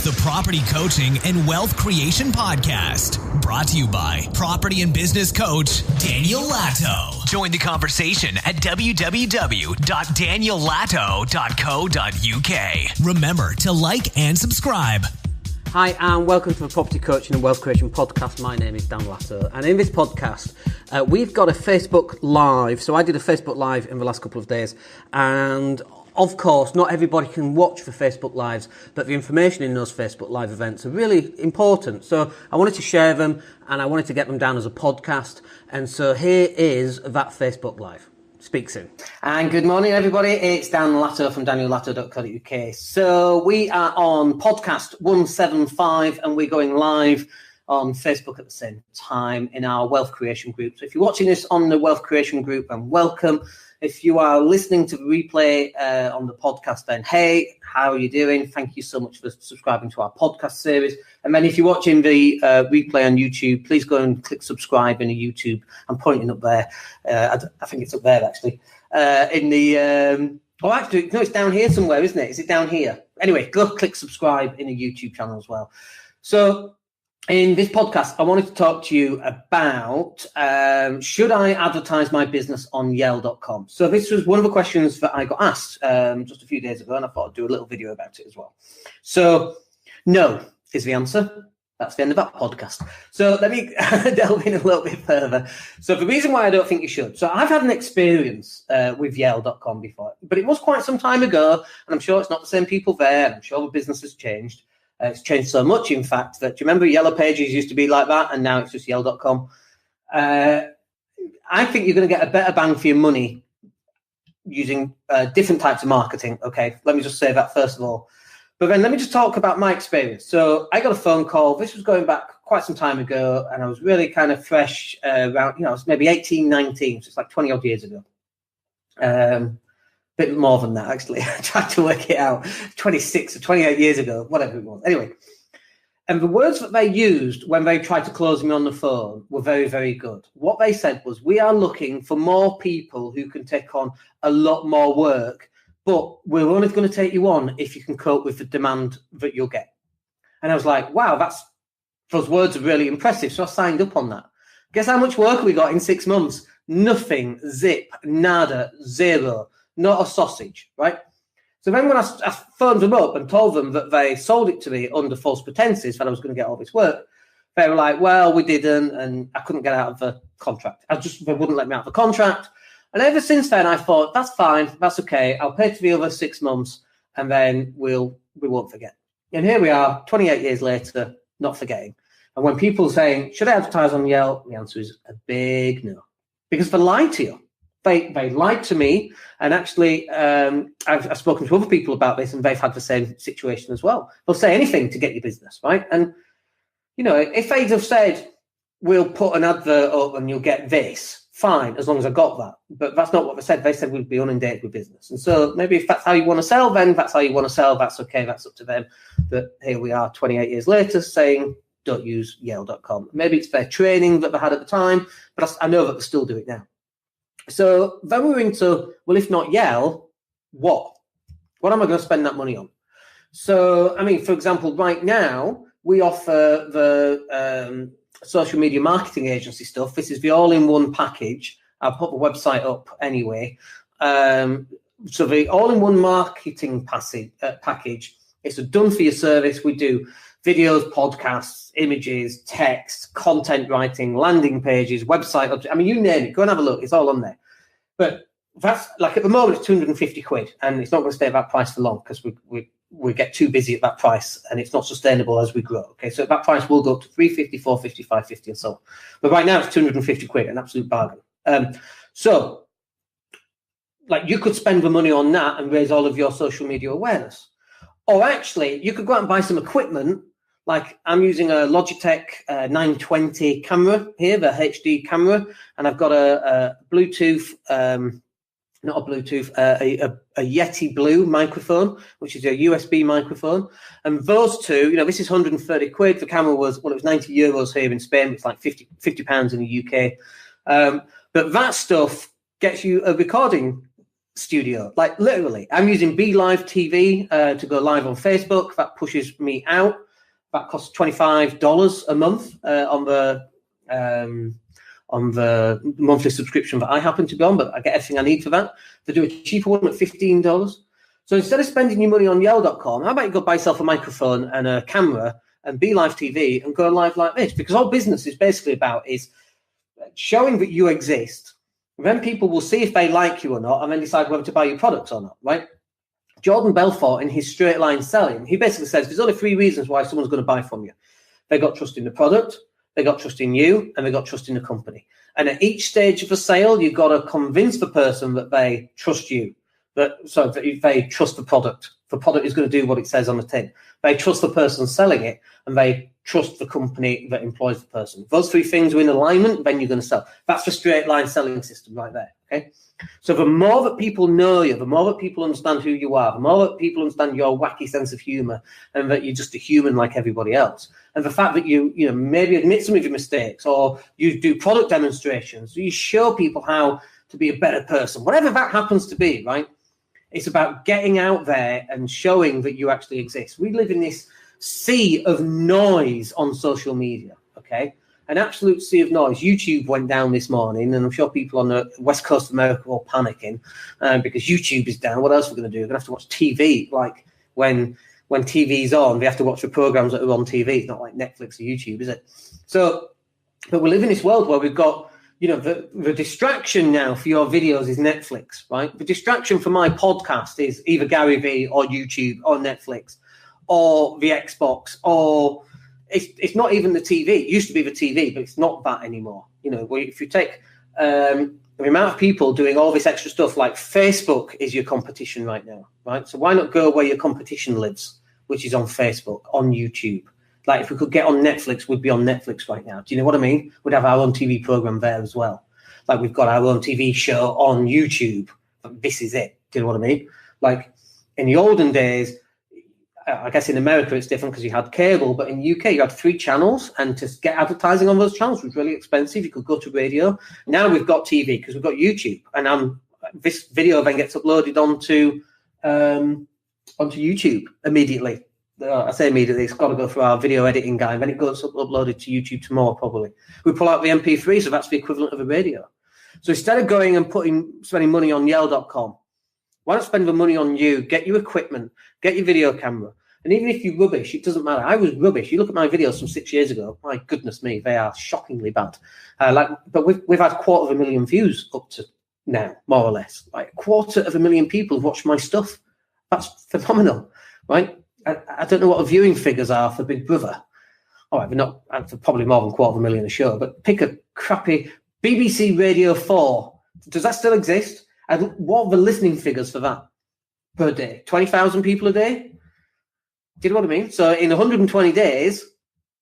the Property Coaching and Wealth Creation Podcast. Brought to you by property and business coach Daniel Latto. Join the conversation at www.daniellatto.co.uk. Remember to like and subscribe. Hi, and welcome to the Property Coaching and Wealth Creation Podcast. My name is Dan Latto, and in this podcast, we've got a Facebook Live. So I did a Facebook Live in the last couple of days, and of course, not everybody can watch the Facebook Lives, but the information in those Facebook Live events are really important. So I wanted to share them, and I wanted to get them down as a podcast. And so here is that Facebook Live. Speak soon. And good morning, everybody. It's Dan Latto from daniellatto.co.uk. So we are on podcast 175, and we're going live on Facebook at the same time in our Wealth Creation group. So if you're watching this on the Wealth Creation group, then welcome. If you are listening to the replay on the podcast, then hey, how are you doing? Thank you so much for subscribing to our podcast series. And then if you're watching the replay on YouTube, please go and click subscribe in the YouTube. I'm pointing up there. I think it's up there, actually. Actually, no, it's down here somewhere, isn't it? Is it down here? Anyway, go click subscribe in the YouTube channel as well. So in this podcast, I wanted to talk to you about should I advertise my business on Yale.com? So this was one of the questions that I got asked just a few days ago, and I thought I'd do a little video about it as well. So no is the answer. That's the end of that podcast. So let me delve in a little bit further. So the reason why I don't think you should. So I've had an experience with Yale.com before, but it was quite some time ago, and I'm sure it's not the same people there, and I'm sure the business has changed. It's changed so much, in fact, that do you remember Yellow Pages used to be like that, and now it's just Yale.com. I think you're going to get a better bang for your money using different types of marketing. Okay, let me just say that first of all. But then let me just talk about my experience. So I got a phone call. This was going back quite some time ago, and I was really kind of fresh around, I was maybe 18, 19, so it's like 20 odd years ago. Bit more than that, actually. I tried to work it out. 26 or 28 years ago, whatever it was. Anyway, and the words that they used when they tried to close me on the phone were very, very good. What they said was, we are looking for more people who can take on a lot more work, but we're only going to take you on if you can cope with the demand that you'll get. And I was like, wow, those words are really impressive. So I signed up on that. Guess how much work we got in 6 months? Nothing, zip, nada, zero. Not a sausage, right? So then when I phoned them up and told them that they sold it to me under false pretenses that I was going to get all this work, they were like, well, we didn't, and I couldn't get out of the contract. They wouldn't let me out of the contract. And ever since then, I thought, that's fine, that's okay. I'll pay for the other 6 months, and then we won't forget. And here we are, 28 years later, not forgetting. And when people are saying, should I advertise on Yelp? The answer is a big no, because they lie to you. They lied to me, and actually I've spoken to other people about this, and they've had the same situation as well. They'll say anything to get your business, right? And, if they'd have said, we'll put an advert up and you'll get this, fine, as long as I got that. But that's not what they said. They said we'd be inundated with business. And so maybe if that's how you want to sell, then that's how you want to sell. That's okay. That's up to them. But here we are 28 years later saying, don't use Yale.com. Maybe it's their training that they had at the time, but I know that they still do it now. So then we're into, well, if not Yale, what? What am I going to spend that money on? So, for example, right now, we offer the social media marketing agency stuff. This is the all-in-one package. I'll put the website up anyway. So the all-in-one marketing package, it's a done-for-you service. We do videos, podcasts, images, text, content writing, landing pages, website. You name it. Go and have a look. It's all on there. But that's like at the moment, it's 250 quid, and it's not going to stay at that price for long because we get too busy at that price, and it's not sustainable as we grow. Okay, so that price will go up to 350, 450, 550, and so on. But right now, it's 250 quid, an absolute bargain. So, you could spend the money on that and raise all of your social media awareness. Or actually, you could go out and buy some equipment. Like I'm using a Logitech 920 camera here, the HD camera, and I've got a Bluetooth, not a Bluetooth, a Yeti Blue microphone, which is a USB microphone. And those two, this is 130 quid. The camera was, it was 90 euros here in Spain. It's like 50 pounds in the UK. But that stuff gets you a recording studio. Like literally, I'm using Be Live TV to go live on Facebook. That pushes me out. That costs $25 a month on the monthly subscription that I happen to be on, but I get everything I need for that. They do a cheaper one at $15. So instead of spending your money on Yell.com, how about you go buy yourself a microphone and a camera and Be Live TV and go live like this? Because all business is basically about is showing that you exist. Then people will see if they like you or not, and then decide whether to buy your products or not, right? Jordan Belfort, in his Straight Line Selling, he basically says there's only 3 reasons why someone's going to buy from you. They got trust in the product, they got trust in you, and they got trust in the company. And at each stage of a sale, you've got to convince the person that they trust you, that they trust the product. The product is going to do what it says on the tin. They trust the person selling it, and they trust the company that employs the person. If those 3 things are in alignment, then you're going to sell. That's the Straight Line Selling system right there, okay? So the more that people know you, the more that people understand who you are, the more that people understand your wacky sense of humor and that you're just a human like everybody else. And the fact that you maybe admit some of your mistakes, or you do product demonstrations, you show people how to be a better person, whatever that happens to be, right? It's about getting out there and showing that you actually exist. We live in this sea of noise on social media, okay? An absolute sea of noise. YouTube went down this morning, and I'm sure people on the west coast of America are all panicking because YouTube is down. What else are we going to do? We're going to have to watch TV. Like when TV's on, we have to watch the programs that are on TV. It's not like Netflix or YouTube, is it? So, but we live in this world where we've got, the distraction now for your videos is Netflix, right? The distraction for my podcast is either Gary Vee or YouTube or Netflix or the Xbox, or it's not even the TV. It used to be the TV, but it's not that anymore. If you take the amount of people doing all this extra stuff, like Facebook is your competition right now, right? So why not go where your competition lives, which is on Facebook, on YouTube? Like if we could get on Netflix, we'd be on Netflix right now. Do you know what I mean? We'd have our own TV program there as well. Like we've got our own TV show on YouTube. This is it. Do you know what I mean? Like in the olden days, I guess in America it's different because you had cable, but in the UK you had 3 channels, and to get advertising on those channels was really expensive. You could go to radio. Now we've got TV because we've got YouTube, and this video then gets uploaded onto YouTube immediately. I say immediately, it's got to go through our video editing guy, and then it goes uploaded to YouTube tomorrow probably. We pull out the MP3, so that's the equivalent of a radio. So instead of going and spending money on Yell.com, why not spend the money on you? Get your equipment, get your video camera. And even if you're rubbish, it doesn't matter. I was rubbish. You look at my videos from 6 years ago. My goodness me, they are shockingly bad. But we've had 250,000 views up to now, more or less. Like 250,000 people have watched my stuff. That's phenomenal, right? I don't know what the viewing figures are for Big Brother. All right, they're probably more than 250,000 a show. But pick a crappy BBC Radio 4. Does that still exist? And what are the listening figures for that per day? 20,000 people a day? Do you know what I mean? So in 120 days,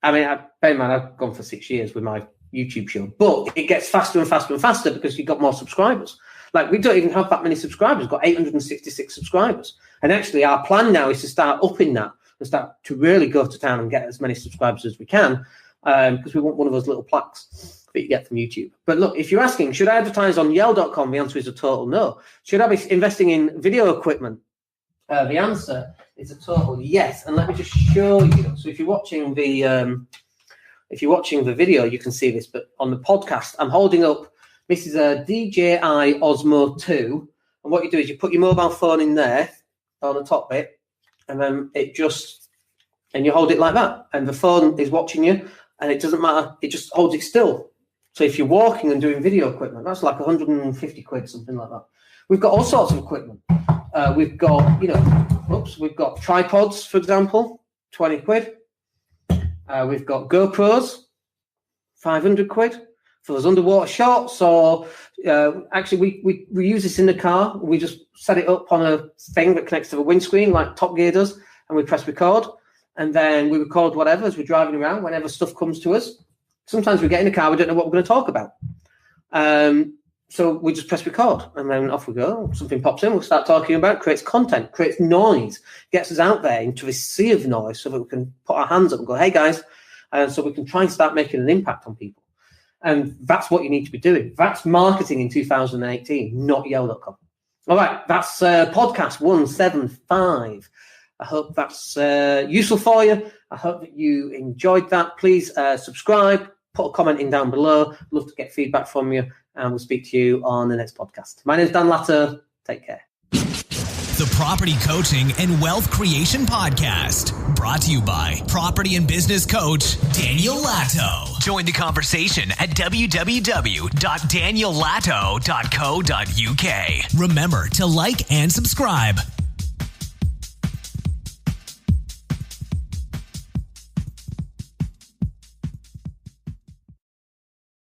bear in mind, I've gone for 6 years with my YouTube show, but it gets faster and faster and faster because you've got more subscribers. Like we don't even have that many subscribers. We've got 866 subscribers. And actually our plan now is to start upping that and start to really go to town and get as many subscribers as we can because we want one of those little plaques that you get from YouTube. But look, if you're asking, should I advertise on Yell.com? The answer is a total no. Should I be investing in video equipment? The answer is a total yes. And let me just show you. So if you're watching the video, you can see this. But on the podcast, I'm holding up. This is a DJI Osmo 2. And what you do is you put your mobile phone in there on the top bit, and then and you hold it like that. And the phone is watching you, and it doesn't matter. It just holds it still. So if you're walking and doing video equipment, that's like 150 quid, something like that. We've got all sorts of equipment. We've got, we've got tripods, for example, 20 quid. We've got GoPros, 500 quid for those underwater shots. Or actually, we use this in the car. We just set it up on a thing that connects to the windscreen, like Top Gear does, and we press record. And then we record whatever as we're driving around, whenever stuff comes to us. Sometimes we get in the car, we don't know what we're going to talk about. So we just press record, and then off we go. Something pops in, we'll start talking about, creates content, creates noise, gets us out there into this sea of noise so that we can put our hands up and go, hey, guys, so we can try and start making an impact on people. And that's what you need to be doing. That's marketing in 2018, not Yell.com. All right, that's podcast 175. I hope that's useful for you. I hope that you enjoyed that. Please subscribe, put a comment in down below. Love to get feedback from you, and we'll speak to you on the next podcast. My name is Dan Latto. Take care. The Property Coaching and Wealth Creation Podcast, brought to you by property and business coach Daniel Latto. Join the conversation at www.daniellatto.co.uk. Remember to like and subscribe.